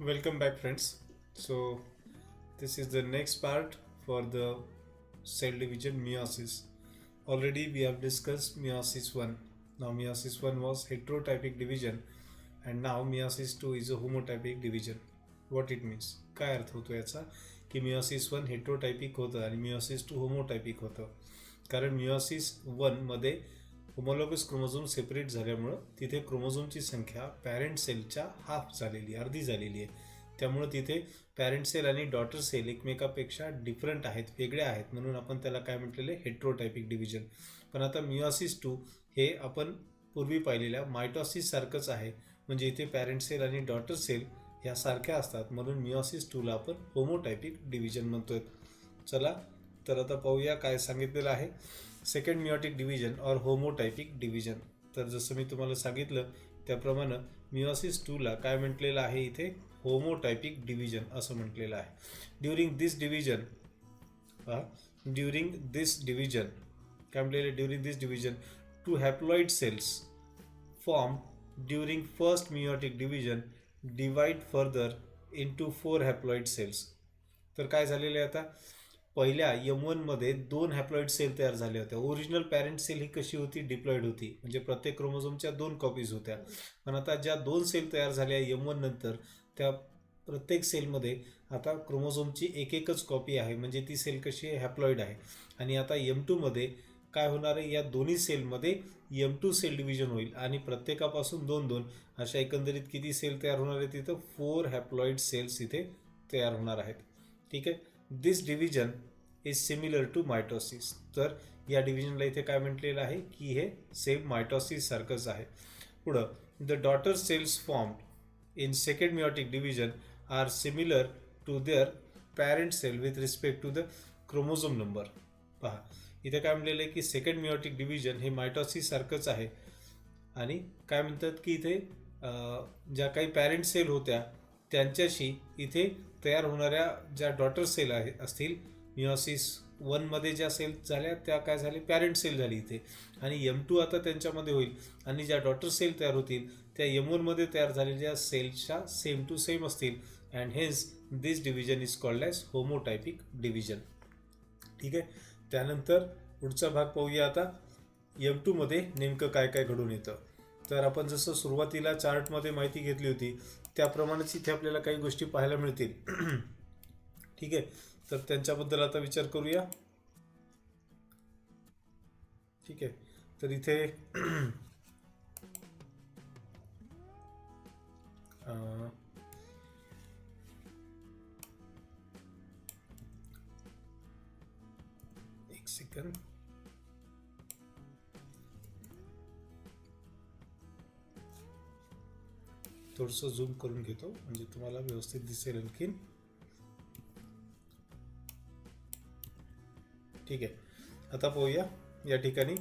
Welcome back, friends. So, this is the next part for the cell division meiosis. Already we have discussed meiosis 1. Now, meiosis 1 was heterotypic division, and now meiosis 2 is a homotypic division. What it means? काय अर्थ होतो याचा की meiosis 1 हेट्रोटायपिक होतं आणि meiosis 2 होमोटायपिक होतं. कारण meiosis 1 मध्ये होमोलॉगस क्रोमोझोम सेपरेट झाल्यामुळं तिथे क्रोमोझोमची संख्या पॅरेंट सेलच्या हाफ झालेली अर्धी झालेली आहे. त्यामुळं तिथे पॅरेंट सेल आणि डॉटर सेल एकमेकापेक्षा डिफरंट आहेत, वेगळे आहेत, म्हणून आपण त्याला काय म्हटलेले हेट्रोटायपिक डिव्हिजन. पण आता मिओसिस 2 हे आपण पूर्वी पाहिलेल्या मायटॉसिस सारखंच आहे, म्हणजे इथे पॅरेंट सेल आणि डॉटर सेल ह्या सारख्या असतात, म्हणून मिओसिस 2ला आपण होमोटायपिक डिव्हिजन म्हणतोय. चला तर आता पाहूया काय सांगितलेलं आहे. सेकंड मिओटिक डिव्हिजन और होमोटायपिक डिव्हिजन. तर जसं मी तुम्हाला सांगितलं त्याप्रमाणे मिओसिस 2ला काय म्हटलेलं आहे, इथे होमोटायपिक डिव्हिजन असं म्हटलेलं आहे. ड्युरिंग दिस डिव्हिजन काय म्हटलेलं, during this division two haploid cells form during first meiotic division divide further into 4 haploid cells. तर काय झालेलं आहे, आता पहिल्या M1 मध्ये 2 हॅप्लॉइड सेल तयार झाल्या होत्या. ओरिजिनल पॅरेंट सेल ही कशी होती, डिप्लॉइड होती, म्हणजे प्रत्येक क्रोमोझोमच्या 2 कॉपीज होत्या. पण आता ज्या 2 सेल तयार झाल्या M1 नंतर, त्या प्रत्येक सेलमध्ये आता क्रोमोझोमची एकच कॉपी आहे, म्हणजे ती सेल कशी आहे, हॅप्लॉइड आहे. आणि आता M2 मध्ये काय होणार आहे, या दोन्ही सेलमध्ये M2 सेल डिव्हिजन होईल आणि प्रत्येकापासून 2-2 अशा एकंदरीत किती सेल तयार होणार आहेत, तिथं 4 हॅप्लॉइड सेल्स इथे तयार होणार आहेत. ठीक आहे. This division is similar to mitosis. तर या डिव्हिजनला इथे काय म्हटलेलं आहे की हे सेम मायटोसिस सारखंच आहे. पुढं, the daughter cells formed in second meiotic division are similar to their parent cell with respect to the chromosome number. पहा इथे काय म्हटलेलं आहे की सेकंड मिओटिक डिव्हिजन हे मायटोसिस सारखंच आहे. आणि काय म्हणतात की इथे ज्या काही पॅरेंट सेल होत्या त्यांच्याशी इथे तयार होणाऱ्या ज्या डॉटर सेल असतील, मिओसिस 1 मध्ये ज्या सेल झाल्या त्या काय झाले, पॅरेंट सेल झाली इथे. आणि M2 आता त्यांच्यामध्ये होईल आणि ज्या डॉटर सेल तयार होतील त्या M1 मध्ये तयार झालेल्या सेल्सच्या सेम टू सेम असतील. And hence this division is called as homotypic division. ठीक आहे. त्यानंतर पुढचा भाग पाहूया. आता M2 मध्ये नेमकं काय काय घडून येतं. तर आपण जसं सुरुवातीला चार्टमध्ये माहिती घेतली होती त्याप्रमाणेच इथे आपल्याला काही गोष्टी पाहायला मिळतील. ठीक आहे. तर त्यांच्याबद्दल आता विचार करूया. ठीक आहे. तर इथे एक सेकंद, थोडंसं झूम करून घेतो म्हणजे तुम्हाला व्यवस्थित दिसेल आणखीन. ठीक आहे. आता पाहूया या ठिकाणी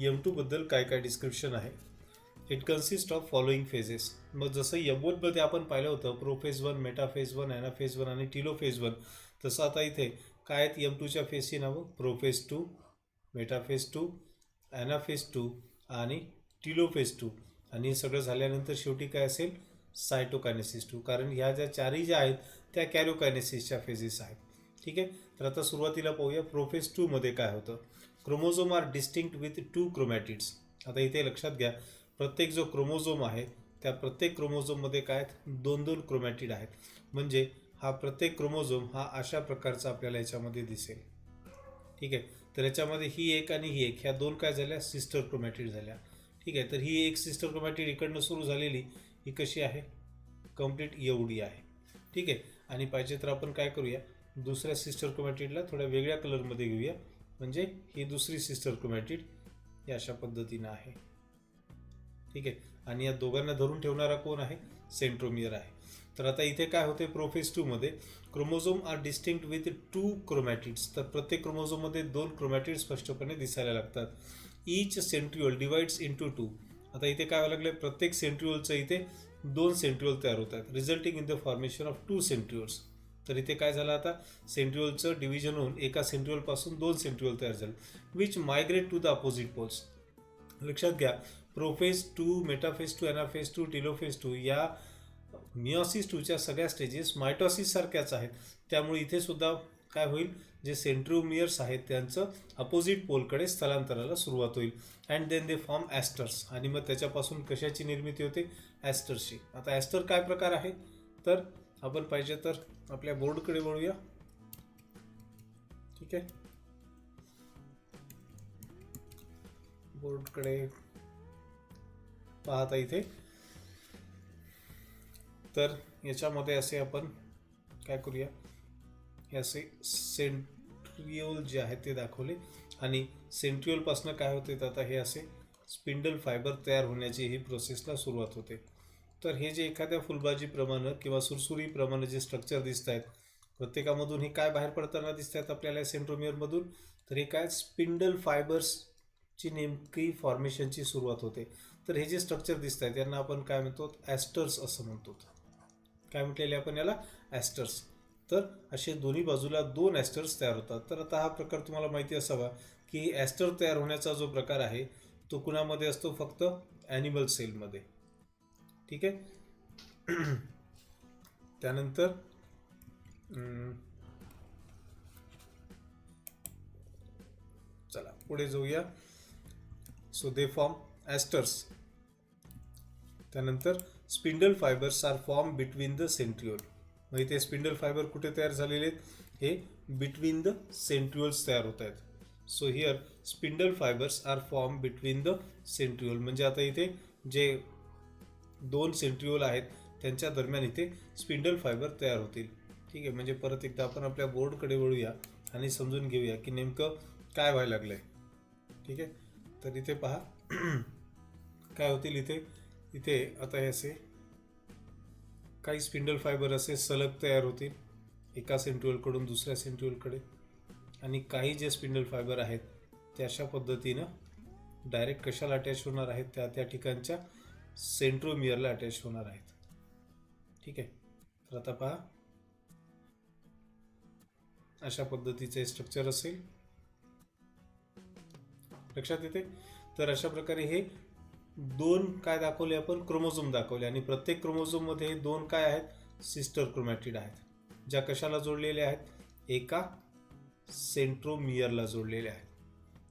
M2 बद्दल काय काय डिस्क्रिप्शन आहे. It consist of following phases. मग जसं M1 मध्ये आपण पाहिलं होतं प्रोफेज 1, मेटाफेज 1, ॲनाफेज 1 आणि टिलोफेज 1, तसं आता इथे काय आहेत M2च्या फेजची नावं, प्रोफेज 2, मेटाफेज 2, ॲनाफेज 2 आणि टिलोफेज 2. आणि हे सगळं झाल्यानंतर शेवटी काय असेल, सायटोकायनेसिस 2. कारण ह्या ज्या चारही ज्या आहेत त्या कॅरिओकायनेसिसच्या फेजेस आहेत. ठीक आहे. तर आता सुरुवातीला पाहूया प्रोफेज 2 मध्ये काय होतं. Chromosome are distinct with 2 chromatids. आता इथे लक्षात घ्या, प्रत्येक जो क्रोमोझोम आहे त्या प्रत्येक क्रोमोझोममध्ये काय आहेत, 2-2 क्रोमॅटिड आहेत. म्हणजे हा प्रत्येक क्रोमोझोम हा अशा प्रकारचा आपल्याला याच्यामध्ये दिसेल. ठीक आहे. तर याच्यामध्ये ही एक आणि ही एक, ह्या दोन काय झाल्या, सिस्टर क्रोमॅटिड झाल्या. ठीक आहे. तर ही एक सिस्टर क्रोमॅटिड इकडनं सुरू झालेली, ही कशी आहे, कंप्लीट एवढी आहे. ठीक आहे. आणि पाहिजे तर आपण काय करूया, दुसऱ्या सिस्टर क्रोमॅटिडला थोड्या वेगळ्या कलरमध्ये घेऊया, म्हणजे ही दुसरी सिस्टर क्रोमॅटिड या अशा पद्धतीनं आहे. ठीक आहे. आणि या दोघांना धरून ठेवणारा कोण आहे, सेंट्रोमियर आहे. तर आता इथे काय होते, प्रोफेज 2 मध्ये chromosome are distinct with 2 chromatids. तर प्रत्येक क्रोमोझोममध्ये 2 क्रोमॅटिड स्पष्टपणे दिसायला लागतात. Each centriole divides into 2. आता इथे काय लागलं, प्रत्येक सेंट्रिओलचं इथे 2 सेंट्रिओल तयार होतात, resulting in the formation of 2 centrioles. तर इथे काय झालं, आता सेंट्रिओलचं डिव्हिजन होऊन एका सेंट्रिओलपासून 2 सेंट्रिओल तयार झाले, which migrate to the opposite poles. लक्षात घ्या, प्रोफेज 2, मेटाफेज 2, ॲनाफेज 2, टिलोफेज 2 या मिओसिस टूच्या सगळ्या स्टेजेस मायटोसिस सारख्याच आहेत, त्यामुळे इथे सुद्धा काय होईल, जे सेंट्रोमियर्स आहेत त्यांचं अपोजिट पोलकडे स्थलांतराला सुरुवात होईल. अँड देन दे फॉर्म ॲस्टर्स, आणि मग त्याच्यापासून कशाची निर्मिती होते, ॲस्टर्सची. आता ॲस्टर काय प्रकार आहे, तर आपण पाहिजे तर आपल्या बोर्डकडे वळूया. ठीक आहे, बोर्डकडे पाहता इथे. तर याच्यामध्ये असे आपण काय करूया, हे असे सेंट्रिओल जे आहेत ते दाखवले, आणि सेंट्रिओलपासून काय होते, तर आता हे असे स्पिंडल फायबर तयार होण्याची ही प्रोसेसला सुरुवात होते. तर हे जे एखाद्या फुलबाजीप्रमाणे किंवा सुरसुरीप्रमाणे जे स्ट्रक्चर दिसत आहेत, प्रत्येकामधून हे काय बाहेर पडताना दिसत आहेत आपल्याला सेंट्रोमियरमधून, तर हे काय स्पिंडल फायबर्सची नेमकी फॉर्मेशनची सुरुवात होते. तर हे जे स्ट्रक्चर दिसत आहेत यांना आपण काय म्हणतो, ॲस्टर्स असं म्हणतो. काय म्हटलेले आपण याला, ॲस्टर्स. तर असे दोन्ही बाजूला 2 ॲस्टर्स तयार होतात. तर आता हा प्रकार तुम्हाला माहिती असावा की ॲस्टर तयार होण्याचा जो प्रकार आहे तो कुणामध्ये असतो, फक्त ॲनिमल सेलमध्ये. ठीक आहे. त्यानंतर चला पुढे जाऊया. So they form asters. त्यानंतर spindle fibres are form between the centriole. मग इथे स्पिंडल फायबर कुठे तयार झालेले आहेत, हे बिटवीन द सेंट्रिओल्स तयार होत आहेत. So here spindle fibres are form between the centriole, म्हणजे आता इथे जे 2 सेंट्रिओल आहेत त्यांच्या दरम्यान इथे स्पिंडल फायबर तयार होतील. ठीक आहे, म्हणजे परत एकदा आपण आपल्या बोर्डकडे वळूया आणि समजून घेऊया की नेमकं काय व्हायला लागलं आहे. ठीक आहे, तर इथे पहा काय होतील इथे. इथे आता हे असे काही स्पिंडल फायबर असे सलग तयार होतील एका सेंट्रिओलकडून दुसऱ्या सेंट्रिओलकडे, आणि काही जे स्पिंडल फायबर आहेत ते अशा पद्धतीनं डायरेक्ट कशाला अटॅच होणार आहेत, त्या ठिकाणच्या सेंट्रोमियरला अटॅच होणार आहेत. ठीक आहे, तर आता पहा अशा पद्धतीचे स्ट्रक्चर असेल, लक्षात येते. तर अशा प्रकारे हे 2 काय दाखवले आपण, क्रोमोझोम दाखवले, आणि प्रत्येक क्रोमोझोममध्ये 2 काय आहेत, सिस्टर क्रोमॅटिड आहेत, ज्या कशाला जोडलेल्या आहेत, एका सेंट्रोमियरला जोडलेल्या आहेत.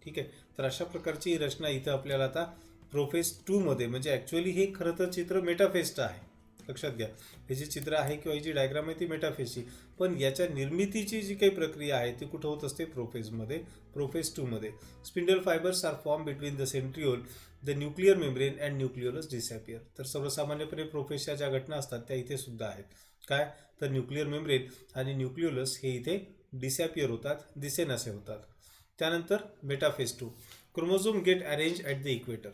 ठीक आहे, तर अशा प्रकारची रचना इथं आपल्याला आता प्रोफेस 2 मध्ये, म्हणजे ॲक्च्युअली हे खरं तर चित्र मेटाफेसचं आहे, लक्षात घ्या. हे जे चित्र आहे किंवा ही जी डायग्राम आहे ती मेटाफेसची, पण याच्या निर्मितीची जी काही प्रक्रिया आहे ती कुठं होत असते, प्रोफेसमध्ये, प्रोफेस 2 मध्ये. Spindle fibres are form between the centriole, the nuclear membrane and nucleolus disappear. तर सर्वसामान्यपणे प्रोफेसच्या ज्या घटना असतात त्या इथे सुद्धा आहेत. काय, तर न्यूक्लियर मेम्ब्रेन आणि न्यूक्लियोलस हे इथे डिसॅपियर होतात, दिसेनासे होतात. त्यानंतर metaphase 2, chromosome get arrange at the equator.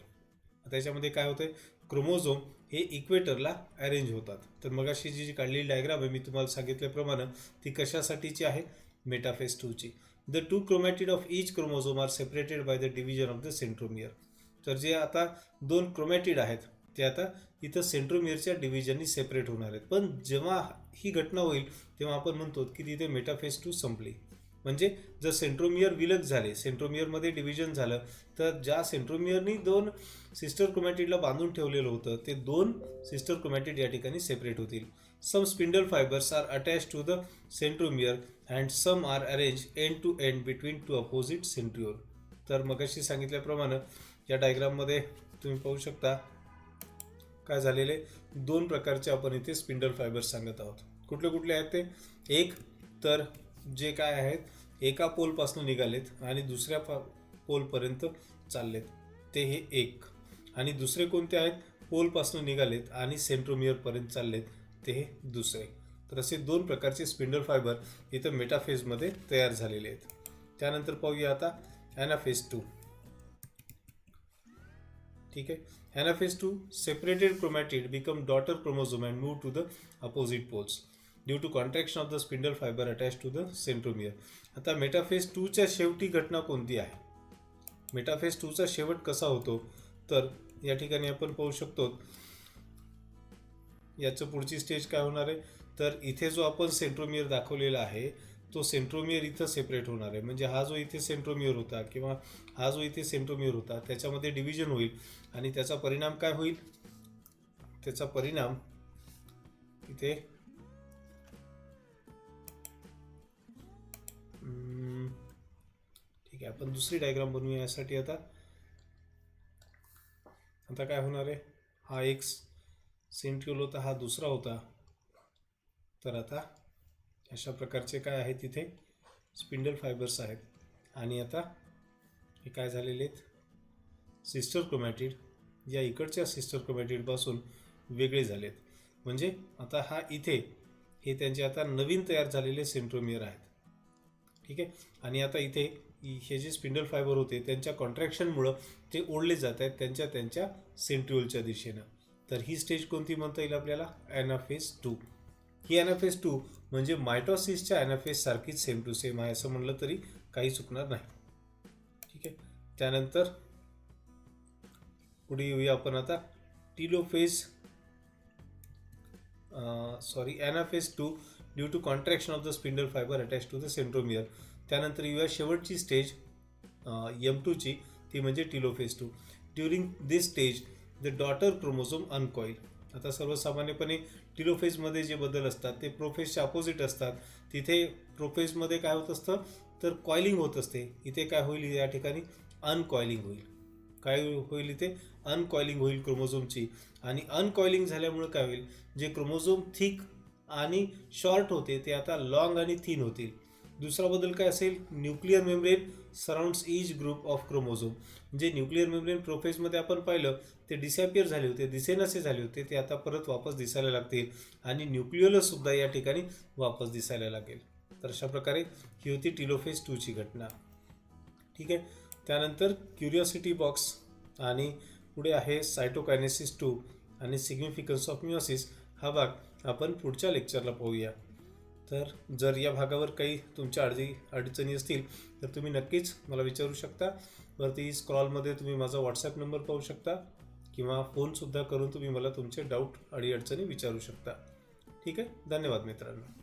त्याच्यामध्ये काय होतं, क्रोमोझोम हे इक्वेटरला अरेंज होतात. तर मगाशी जी काढलेली डायग्राम आहे मी तुम्हाला सांगितल्याप्रमाणे ती कशासाठीची आहे, मेटाफेस 2 ची. The 2 chromatid of each chromosome are separated by the division of the centromere. तर जे आता 2 क्रोमॅटिड आहेत ते आता इथं सेंट्रोमियरच्या डिव्हिजननी सेपरेट होणार आहेत. पण जेव्हा ही घटना होईल तेव्हा आपण म्हणतो की तिथे मेटाफेस 2 संपली. म्हणजे जर सेंट्रोमियर विलग झाले, सेंट्रोमियरमध्ये डिव्हिजन झालं, तर ज्या सेंट्रोमियरनी 2 सिस्टर क्रोमॅटिडला बांधून ठेवलेलं होतं ते 2 सिस्टर क्रोमॅटिड या ठिकाणी सेपरेट होतील. Some spindle fibres are attach to the centromere and some are arrange end to end between 2 opposite centriole. तर मगाशी सांगितल्याप्रमाणे या डायग्राममध्ये तुम्ही पाहू शकता काय झालेले, 2 प्रकारचे आपण इथे स्पिंडल फायबर्स सांगत आहोत. कुठले कुठले आहेत ते, एक तर जे काय आहेत एका पोलपासून निघालेत आणि दुसऱ्या पोलपर्यंत चाललेत ते हे एक, आणि दुसरे कोणते आहेत, पोलपासून निघालेत आणि सेंट्रोमियरपर्यंत चाललेत ते हे दुसरे. तर असे 2 प्रकारचे स्पिंडल फायबर इथं मेटाफेजमध्ये तयार झालेले आहेत. त्यानंतर पाहूया आता ॲनाफेज 2. ठीक आहे, anaphase 2, separated chromatid become daughter chromosome and move to the opposite poles due to contraction of the spindle fibre attach to the centromere. आता मेटाफेज 2च्या शेवटी घटना कोणती आहे, मेटाफेज 2चा शेवट कसा होतो, तर या ठिकाणी आपण पाहू शकतो याचं पुढची स्टेज काय होणार आहे, तर इथे जो आपण सेंट्रोमियर दाखवलेला आहे तो सेंट्रोमियर इथं सेपरेट होणार आहे. म्हणजे हा जो इथे सेंट्रोमियर होता किंवा हा जो इथे सेंट्रोमियर होता त्याच्यामध्ये डिव्हिजन होईल, आणि त्याचा परिणाम काय होईल, त्याचा परिणाम तिथे ठीक आहे, आपण दुसरी डायग्राम बनवूया यासाठी. आता काय होणार आहे, हा एक सेंट्रिओल होता, हा दुसरा होता. तर आता अशा प्रकारचे काय आहे तिथे स्पिंडल फायबर्स आहेत. आणि आता हे काय झालेले आहेत, सिस्टर क्रोमॅटिड या इकडच्या सिस्टर क्रोमॅटिडपासून वेगळे झालेत. म्हणजे आता हा इथे हे त्यांचे आता नवीन तयार झालेले सेंट्रोमियर आहेत. ठीक आहे. आणि आता इथे हे जे स्पिंडल फायबर होते त्यांच्या कॉन्ट्रॅक्शनमुळं ते ओढले जात आहेत त्यांच्या सेंट्रिओलच्या दिशेनं. तर ही स्टेज कोणती म्हणता येईल आपल्याला, ॲनाफेज 2. ही ॲनाफेज 2 म्हणजे मायटॉसिसच्या ॲनाफेज सारखीच सेम टू सेम आहे असं म्हणलं तरी काही चुकणार नाही. ठीक आहे. त्यानंतर पुढे येऊया आपण आता telophase anaphase 2 due to contraction of the spindle fibre attach to the centromere. त्यानंतर येऊया शेवटची स्टेज M2ची, ती म्हणजे telophase 2. During this stage the daughter chromosome uncoil. आता सर्वसामान्यपणे टीलोफेजमध्ये जे बदल असतात ते प्रोफेजच्या अपोजिट असतात. तिथे प्रोफेजमध्ये काय होत असतं तर कॉइलिंग होत असते, इथे काय होईल या ठिकाणी अनकॉइलिंग होईल. काय होईल इथे अनकॉइलिंग होईल क्रोमोझोमची. आणि अनकॉइलिंग झाल्यामुळे काय होईल, जे क्रोमोझोम थिक आणि शॉर्ट होते ते आता लॉंग आणि थिन होतील. दुसरा बदल काय असेल, nuclear membrane surrounds each group of chromosome. जे न्यूक्लिअर मेम्ब्रेन प्रोफेजमध्ये आपण पाहिलं ते डिसॅपियर झाले होते, दिसेनासे झाले होते, ते आता परत वापस दिसायला लागतील. आणि न्यूक्लिओलस सुद्धा या ठिकाणी वापस दिसायला लागेल. तर अशा प्रकारे ही होती टीलोफेज 2ची घटना. ठीक आहे. त्यानंतर क्युरिओसिटी बॉक्स आणि पुढे आहे सायटोकायनेसिस 2 आणि सिग्निफिकन्स ऑफ मिओसिस हा भाग आपण पुढच्या लेक्चरला पाहूया. तर जर या भागावर काही तुमच्या अडचणी असतील तर तुम्ही नक्कीच मला विचारू शकता. वरती स्क्रॉलमध्ये तुम्ही माझा व्हॉट्सॲप नंबर पाहू शकता किंवा फोनसुद्धा करून तुम्ही मला तुमचे डाऊट आणि अडचणी विचारू शकता. ठीक आहे. धन्यवाद मित्रांनो.